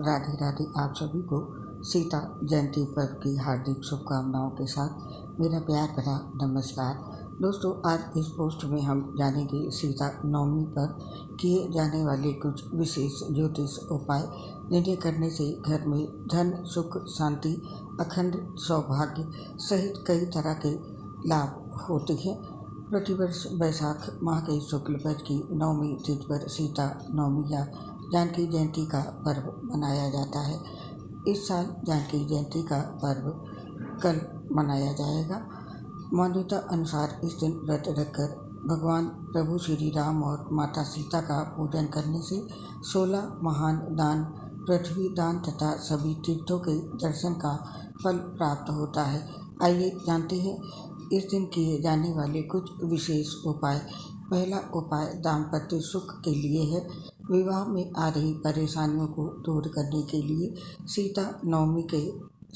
राधे राधे। आप सभी को सीता जयंती पर्व की हार्दिक शुभकामनाओं के साथ मेरा प्यार भरा नमस्कार। दोस्तों, आज इस पोस्ट में हम जानेंगे सीता नवमी पर किए जाने वाले कुछ विशेष ज्योतिष उपाय, जिन्हें करने से घर में धन, सुख, शांति, अखंड सौभाग्य सहित कई तरह के लाभ होते हैं। प्रतिवर्ष वैशाख माह के शुक्ल पक्ष की नवमी तिथि पर सीता नवमी या जानकी जयंती का पर्व मनाया जाता है। इस साल जानकी जयंती का पर्व कल मनाया जाएगा। मान्यता अनुसार इस दिन व्रत रखकर भगवान प्रभु श्री राम और माता सीता का पूजन करने से 16 महान दान, पृथ्वी दान तथा सभी तीर्थों के दर्शन का फल प्राप्त होता है। आइए जानते हैं इस दिन किए जाने वाले कुछ विशेष उपाय। पहला उपाय दाम्पत्य सुख के लिए है। विवाह में आ रही परेशानियों को दूर करने के लिए सीता नवमी के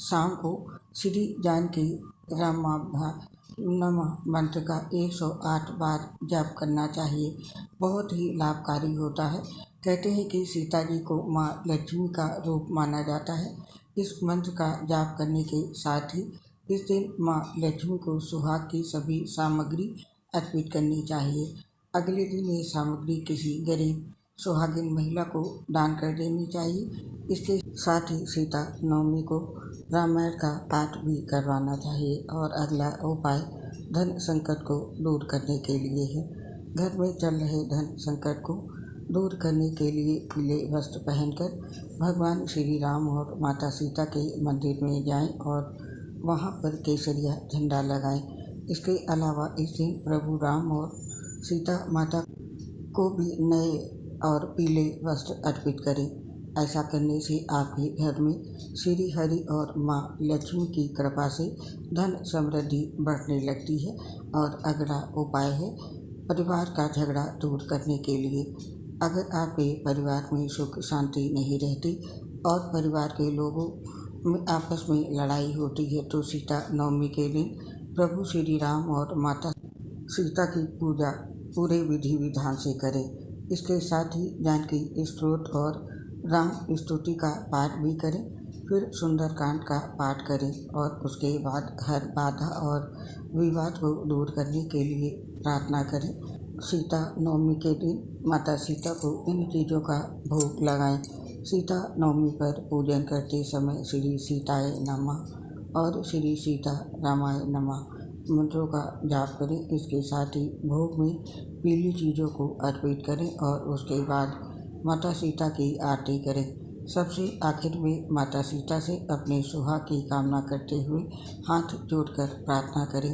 शाम को श्री जानकी रामाभ्याम नमः मंत्र का 108 बार जाप करना चाहिए। बहुत ही लाभकारी होता है। कहते हैं कि सीता जी को माँ लक्ष्मी का रूप माना जाता है। इस मंत्र का जाप करने के साथ ही इस दिन माँ लक्ष्मी को सुहाग की सभी सामग्री अर्पित करनी चाहिए। अगले दिन ये सामग्री किसी गरीब सुहागिन महिला को दान कर देनी चाहिए। इसके साथ ही सीता नवमी को रामायण का पाठ भी करवाना चाहिए। और अगला उपाय धन संकट को दूर करने के लिए है। घर में चल रहे धन संकट को दूर करने के लिए पीले वस्त्र पहनकर भगवान श्री राम और माता सीता के मंदिर में जाएं और वहां पर केसरिया झंडा लगाएं। इसके अलावा इस दिन प्रभु राम और सीता माता को भी नए और पीले वस्त्र अर्पित करें। ऐसा करने से आपके घर में श्री हरि और माँ लक्ष्मी की कृपा से धन समृद्धि बढ़ने लगती है। और अगला उपाय है परिवार का झगड़ा दूर करने के लिए। अगर आपके परिवार में सुख शांति नहीं रहती और परिवार के लोगों में आपस में लड़ाई होती है, तो सीता नवमी के दिन प्रभु श्री राम और माता सीता की पूजा पूरे विधि विधान से करें। इसके साथ ही जानकी स्तोत्र और राम स्तुति का पाठ भी करें। फिर सुंदरकांड का पाठ करें और उसके बाद हर बाधा और विवाद को दूर करने के लिए प्रार्थना करें। सीता नवमी के दिन माता सीता को इन चीज़ों का भोग लगाएं। सीता नवमी पर पूजन करते समय श्री सीताय नमः और श्री सीता रामाय नमः मंत्रों का जाप करें। इसके साथ ही भोग में पीली चीज़ों को अर्पित करें और उसके बाद माता सीता की आरती करें। सबसे आखिर में माता सीता से अपने सुहाग की कामना करते हुए हाथ जोड़कर प्रार्थना करें।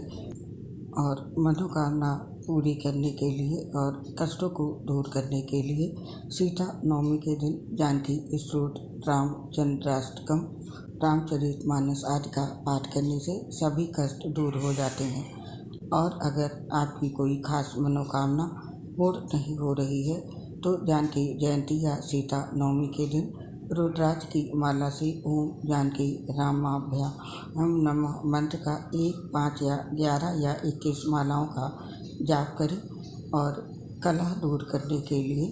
और मनोकामना पूरी करने के लिए और कष्टों को दूर करने के लिए सीता नवमी के दिन जानकी स्तोत्र, रामचंद्राष्टकम, रामचरितमानस आदि का पाठ करने से सभी कष्ट दूर हो जाते हैं। और अगर आपकी कोई खास मनोकामना पूर्ण नहीं हो रही है, तो जानकी जयंती या सीता नवमी के दिन रुद्राक्ष की माला से ओम जानकी रामाभ्याम नमः मंत्र का 1, 5 या 11 या 21 मालाओं का जाप करें। और कलह दूर करने के लिए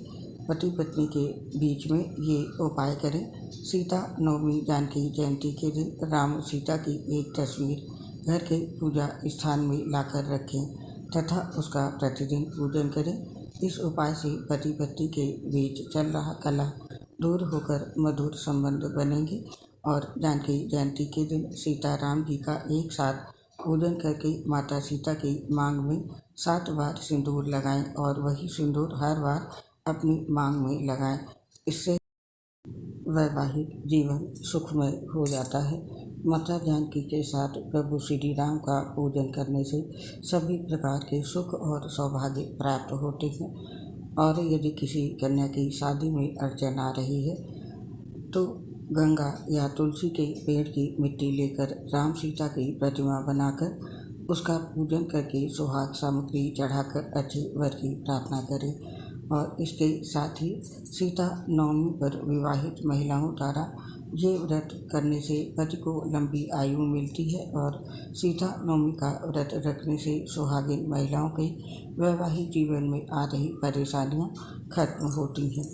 पति पत्नी के बीच में ये उपाय करें। सीता नवमी जानकी जयंती के दिन राम सीता की एक तस्वीर घर के पूजा स्थान में लाकर रखें तथा उसका प्रतिदिन पूजन करें। इस उपाय से पति पत्नी के बीच चल रहा कलह दूर होकर मधुर संबंध बनेंगे। और जानकी जयंती के दिन सीता राम जी का एक साथ पूजन करके माता सीता की मांग में 7 बार सिंदूर लगाएं और वही सिंदूर हर बार अपनी मांग में लगाएं। इससे वैवाहिक जीवन सुखमय हो जाता है। माता जानकी के साथ प्रभु श्री राम का पूजन करने से सभी प्रकार के सुख और सौभाग्य प्राप्त होते हैं। और यदि किसी कन्या की शादी में अड़चन आ रही है, तो गंगा या तुलसी के पेड़ की मिट्टी लेकर राम सीता की प्रतिमा बनाकर उसका पूजन करके सुहाग सामग्री चढ़ाकर अच्छे वर की प्रार्थना करें। और इसके साथ ही सीता नवमी पर विवाहित महिलाओं द्वारा ये व्रत करने से पति को लंबी आयु मिलती है। और सीता नवमी का व्रत रखने से सुहागिन महिलाओं के वैवाहिक जीवन में आ रही परेशानियां खत्म होती हैं।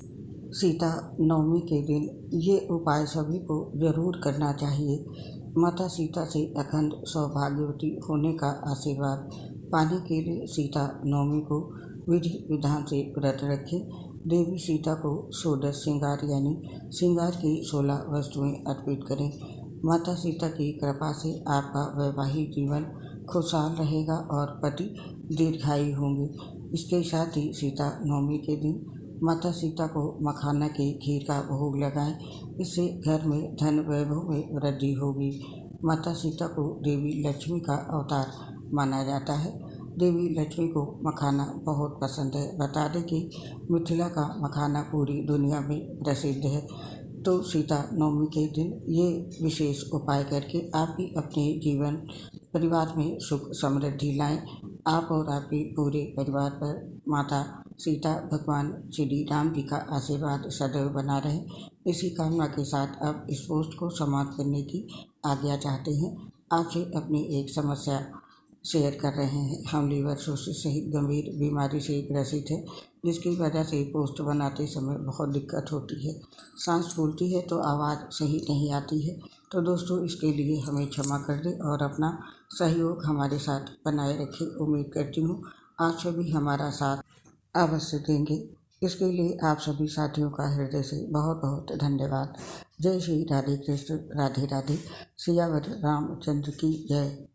सीता नवमी के दिन ये उपाय सभी को जरूर करना चाहिए। माता सीता से अखंड सौभाग्यवती होने का आशीर्वाद पाने के लिए सीता नवमी को विधि विधान से व्रत रखें। देवी सीता को 16 श्रृंगार यानी श्रृंगार की 16 वस्तुएं अर्पित करें। माता सीता की कृपा से आपका वैवाहिक जीवन खुशहाल रहेगा और पति दीर्घायु होंगे। इसके साथ ही सीता नवमी के दिन माता सीता को मखाना की खीर का भोग लगाएं। इससे घर में धन वैभव में वृद्धि होगी। माता सीता को देवी लक्ष्मी का अवतार माना जाता है। देवी लक्ष्मी को मखाना बहुत पसंद है। बता दें कि मिथिला का मखाना पूरी दुनिया में प्रसिद्ध है। तो सीता नवमी के दिन ये विशेष उपाय करके आप भी अपने जीवन परिवार में सुख समृद्धि लाएं। आप और आपके पूरे परिवार पर माता सीता भगवान श्री राम जी का आशीर्वाद सदैव बना रहे। इसी कामना के साथ अब इस पोस्ट को समाप्त करने की आज्ञा चाहते हैं। आपसे अपनी एक समस्या शेयर कर रहे हैं। हम लीवर सोसिस सहित गंभीर बीमारी से ग्रसित है, जिसकी वजह से पोस्ट बनाते समय बहुत दिक्कत होती है। सांस फूलती है तो आवाज़ सही नहीं आती है। तो दोस्तों, इसके लिए हमें क्षमा कर दें और अपना सहयोग हमारे साथ बनाए रखें। उम्मीद करती हूँ आप सभी हमारा साथ अवश्य देंगे। इसके लिए आप सभी साथियों का हृदय से बहुत बहुत धन्यवाद। जय श्री राधे कृष्ण, राधे राधे। सियावर रामचंद्र की जय।